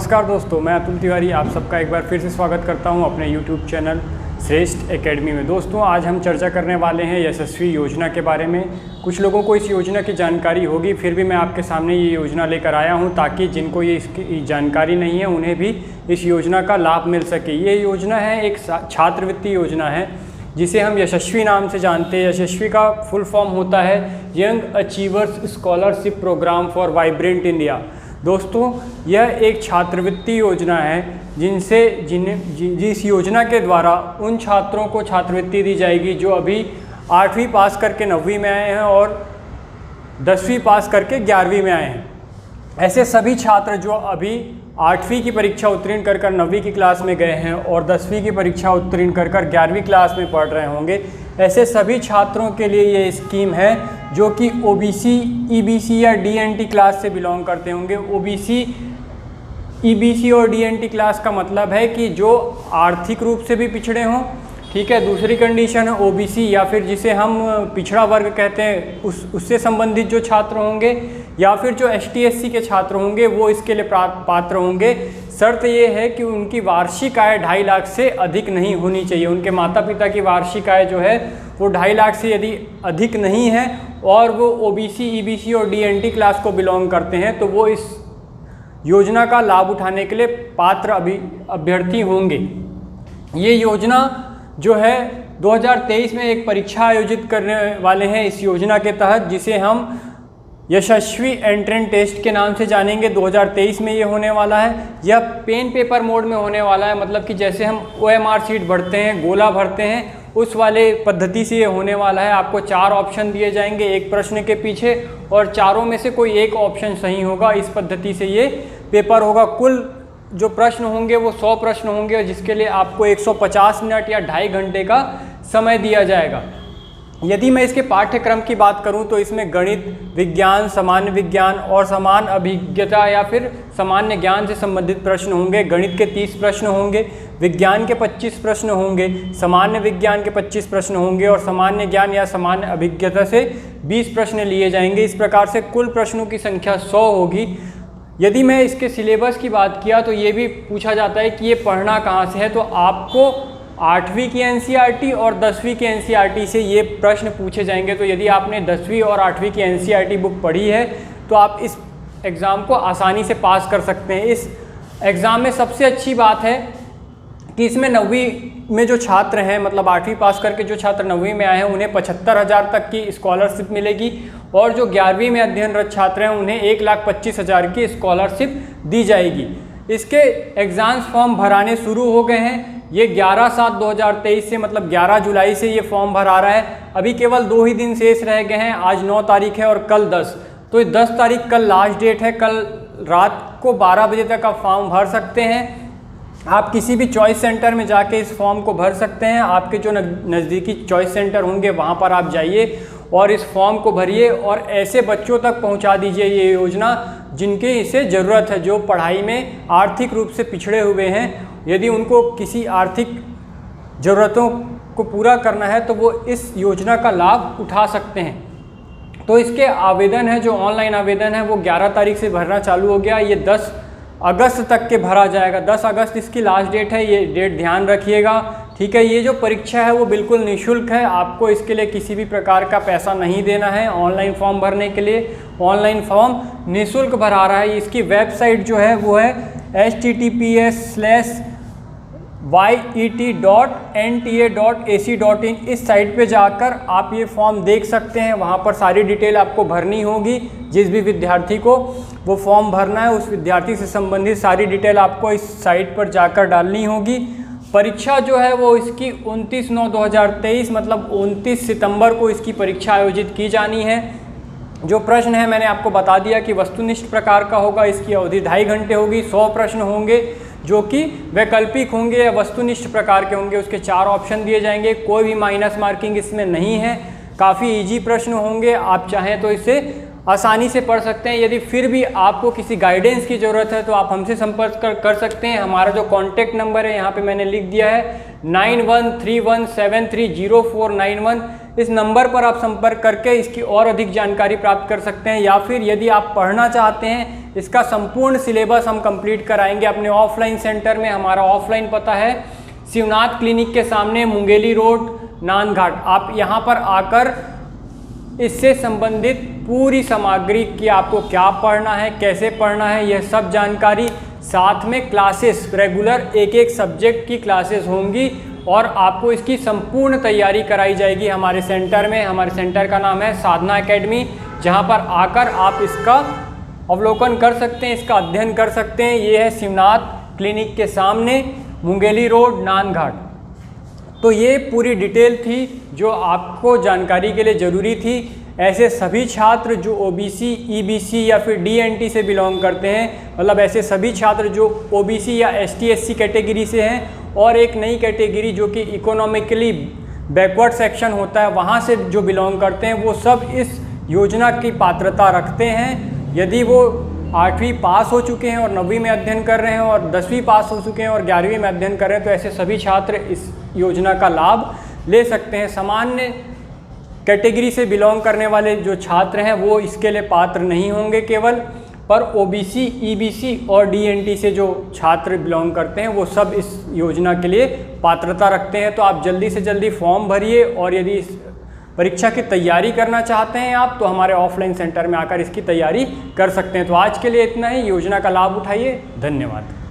नमस्कार दोस्तों, मैं अतुल तिवारी आप सबका एक बार फिर से स्वागत करता हूं अपने YouTube चैनल श्रेष्ठ एकेडमी में। दोस्तों, आज हम चर्चा करने वाले हैं यशस्वी योजना के बारे में। कुछ लोगों को इस योजना की जानकारी होगी, फिर भी मैं आपके सामने ये योजना लेकर आया हूं ताकि जिनको ये इसकी जानकारी नहीं है उन्हें भी इस योजना का लाभ मिल सके। ये योजना है एक छात्रवृत्ति योजना है जिसे हम यशस्वी नाम से जानते हैं। यशस्वी का फुल फॉर्म होता है young achievers scholarship programme for vibrant India. दोस्तों, यह एक छात्रवृत्ति योजना है जिस योजना के द्वारा उन छात्रों को छात्रवृत्ति दी जाएगी जो अभी 8वीं पास करके 9वीं में आए हैं और 10वीं पास करके 11वीं में आए हैं। ऐसे सभी छात्र जो अभी 8वीं की परीक्षा उत्तीर्ण कर 9वीं की क्लास में गए हैं और 10वीं की परीक्षा उत्तीर्ण कर 11वीं क्लास में पढ़ रहे होंगे, ऐसे सभी छात्रों के लिए ये स्कीम है जो कि ओबीसी, ईबीसी या डीएनटी क्लास से बिलोंग करते होंगे। ओबीसी, ईबीसी और डीएनटी क्लास का मतलब है कि जो आर्थिक रूप से भी पिछड़े हों, ठीक है। दूसरी कंडीशन है ओबीसी या फिर जिसे हम पिछड़ा वर्ग कहते हैं उससे संबंधित जो छात्र होंगे, या फिर जो एसटी/एससी के छात्र होंगे वो इसके लिए पात्र होंगे। शर्त ये है कि उनकी वार्षिक आय 2.5 लाख से अधिक नहीं होनी चाहिए। उनके माता पिता की वार्षिक आय जो है वो 2.5 लाख से यदि अधिक नहीं है और वो ओबीसी, ईबीसी और डीएनटी क्लास को बिलोंग करते हैं तो वो इस योजना का लाभ उठाने के लिए पात्र अभ्यर्थी होंगे। ये योजना जो है 2023 में एक परीक्षा आयोजित करने वाले हैं इस योजना के तहत, जिसे हम यशस्वी एंट्रेंस टेस्ट के नाम से जानेंगे। 2023 में ये होने वाला है। यह पेन पेपर मोड में होने वाला है, मतलब कि जैसे हम OMR शीट भरते हैं, गोला भरते हैं, उस वाले पद्धति से ये होने वाला है। आपको 4 ऑप्शन दिए जाएंगे एक प्रश्न के पीछे और चारों में से कोई एक ऑप्शन सही होगा। इस पद्धति से ये पेपर होगा। कुल जो प्रश्न होंगे वो 100 प्रश्न होंगे, जिसके लिए आपको 150 मिनट या 2.5 घंटे का समय दिया जाएगा। यदि मैं इसके पाठ्यक्रम की बात करूं तो इसमें गणित, विज्ञान, सामान्य विज्ञान और समान अभिज्ञता या फिर सामान्य ज्ञान से संबंधित प्रश्न होंगे। गणित के 30 प्रश्न होंगे, विज्ञान के 25 प्रश्न होंगे, सामान्य विज्ञान के 25 प्रश्न होंगे और सामान्य ज्ञान या सामान्य अभिज्ञता से 20 प्रश्न लिए जाएंगे। इस प्रकार से कुल प्रश्नों की संख्या 100 होगी। यदि मैं इसके सिलेबस की बात किया तो ये भी पूछा जाता है कि ये पढ़ना कहाँ से है, तो आपको 8वीं की एनसीईआरटी और 10वीं की एनसीईआरटी से ये प्रश्न पूछे जाएंगे। तो यदि आपने 10वीं और 8वीं की एनसीईआरटी बुक पढ़ी है तो आप इस एग्ज़ाम को आसानी से पास कर सकते हैं। इस एग्ज़ाम में सबसे अच्छी बात है कि इसमें 9वीं में जो छात्र हैं, मतलब 8वीं पास करके जो छात्र 9वीं में आए हैं, उन्हें 75,000 तक की स्कॉलरशिप मिलेगी और जो 11वीं में अध्ययनरत छात्र हैं उन्हें 1,25,000 की स्कॉलरशिप दी जाएगी। इसके एग्ज़ाम्स फॉर्म भराने शुरू हो गए हैं। ये 11/7/2023 से, मतलब 11 जुलाई से ये फॉर्म भरा रहा है। अभी केवल 2 ही दिन शेष रह गए हैं। आज 9 तारीख है और कल 10, तो 10 तारीख कल लास्ट डेट है। कल रात को 12 बजे तक आप फॉर्म भर सकते हैं। आप किसी भी चॉइस सेंटर में जाके इस फॉर्म को भर सकते हैं। आपके जो नज़दीकी चॉइस सेंटर होंगे वहाँ पर आप जाइए और इस फॉर्म को भरिए और ऐसे बच्चों तक पहुँचा दीजिए ये योजना जिनके इसे ज़रूरत है, जो पढ़ाई में आर्थिक रूप से पिछड़े हुए हैं। यदि उनको किसी आर्थिक ज़रूरतों को पूरा करना है तो वो इस योजना का लाभ उठा सकते हैं। तो इसके आवेदन है, जो ऑनलाइन आवेदन है वो 11 तारीख से भरना चालू हो गया। ये 10 अगस्त तक के भरा जाएगा। 10 अगस्त इसकी लास्ट डेट है, ये डेट ध्यान रखिएगा, ठीक है। ये जो परीक्षा है वो बिल्कुल निःशुल्क है। आपको इसके लिए किसी भी प्रकार का पैसा नहीं देना है। ऑनलाइन फॉर्म भरने के लिए ऑनलाइन फॉर्म निःशुल्क भरा रहा है। इसकी वेबसाइट जो है वो है https://yet.nta.ac.in। इस साइट पे जाकर आप ये फॉर्म देख सकते हैं। वहाँ पर सारी डिटेल आपको भरनी होगी। जिस भी विद्यार्थी को वो फॉर्म भरना है उस विद्यार्थी से संबंधित सारी डिटेल आपको इस साइट पर जाकर डालनी होगी। परीक्षा जो है वो इसकी 29/9/2023 मतलब 29 सितंबर को इसकी परीक्षा आयोजित की जानी है। जो प्रश्न है मैंने आपको बता दिया कि वस्तुनिष्ठ प्रकार का होगा। इसकी अवधि 2.5 घंटे होगी। 100 प्रश्न होंगे जो कि वैकल्पिक होंगे या वस्तुनिष्ठ प्रकार के होंगे। उसके 4 ऑप्शन दिए जाएंगे। कोई भी माइनस मार्किंग इसमें नहीं है। काफ़ी इजी प्रश्न होंगे। आप चाहें तो इसे आसानी से पढ़ सकते हैं। यदि फिर भी आपको किसी गाइडेंस की ज़रूरत है तो आप हमसे संपर्क कर सकते हैं। हमारा जो कॉन्टैक्ट नंबर है यहाँ पे मैंने लिख दिया है 9131730491। इस नंबर पर आप संपर्क करके इसकी और अधिक जानकारी प्राप्त कर सकते हैं, या फिर यदि आप पढ़ना चाहते हैं इसका संपूर्ण सिलेबस हम कंप्लीट कराएंगे अपने ऑफलाइन सेंटर में। हमारा ऑफलाइन पता है शिवनाथ क्लिनिक के सामने, मुंगेली रोड, नांदघाट। आप यहाँ पर आकर इससे संबंधित पूरी सामग्री की आपको क्या पढ़ना है, कैसे पढ़ना है, यह सब जानकारी, साथ में क्लासेस, रेगुलर एक एक सब्जेक्ट की क्लासेस होंगी और आपको इसकी संपूर्ण तैयारी कराई जाएगी हमारे सेंटर में। हमारे सेंटर का नाम है साधना एकेडमी, जहां पर आकर आप इसका अवलोकन कर सकते हैं, इसका अध्ययन कर सकते हैं। ये है शिवनाथ क्लिनिक के सामने, मुंगेली रोड, नांदघाट। तो ये पूरी डिटेल थी जो आपको जानकारी के लिए ज़रूरी थी। ऐसे सभी छात्र जो ओबीसी, ईबीसी या फिर डीएनटी से बिलोंग करते हैं, मतलब ऐसे सभी छात्र जो ओबीसी या एसटी एससी कैटेगरी से हैं और एक नई कैटेगरी जो कि इकोनॉमिकली बैकवर्ड सेक्शन होता है वहाँ से जो बिलोंग करते हैं, वो सब इस योजना की पात्रता रखते हैं। यदि वो 8वीं पास हो चुके हैं और 9वीं में अध्ययन कर रहे हैं और 10वीं पास हो चुके हैं और 11वीं में अध्ययन कर रहे हैं, तो ऐसे सभी छात्र इस योजना का लाभ ले सकते हैं। सामान्य कैटेगरी से बिलोंग करने वाले जो छात्र हैं वो इसके लिए पात्र नहीं होंगे केवल, पर ओबीसी, ईबीसी और डीएनटी से जो छात्र बिलोंग करते हैं वो सब इस योजना के लिए पात्रता रखते हैं। तो आप जल्दी से जल्दी फॉर्म भरिए, और यदि इस परीक्षा की तैयारी करना चाहते हैं आप, तो हमारे ऑफलाइन सेंटर में आकर इसकी तैयारी कर सकते हैं। तो आज के लिए इतना ही। योजना का लाभ उठाइए। धन्यवाद।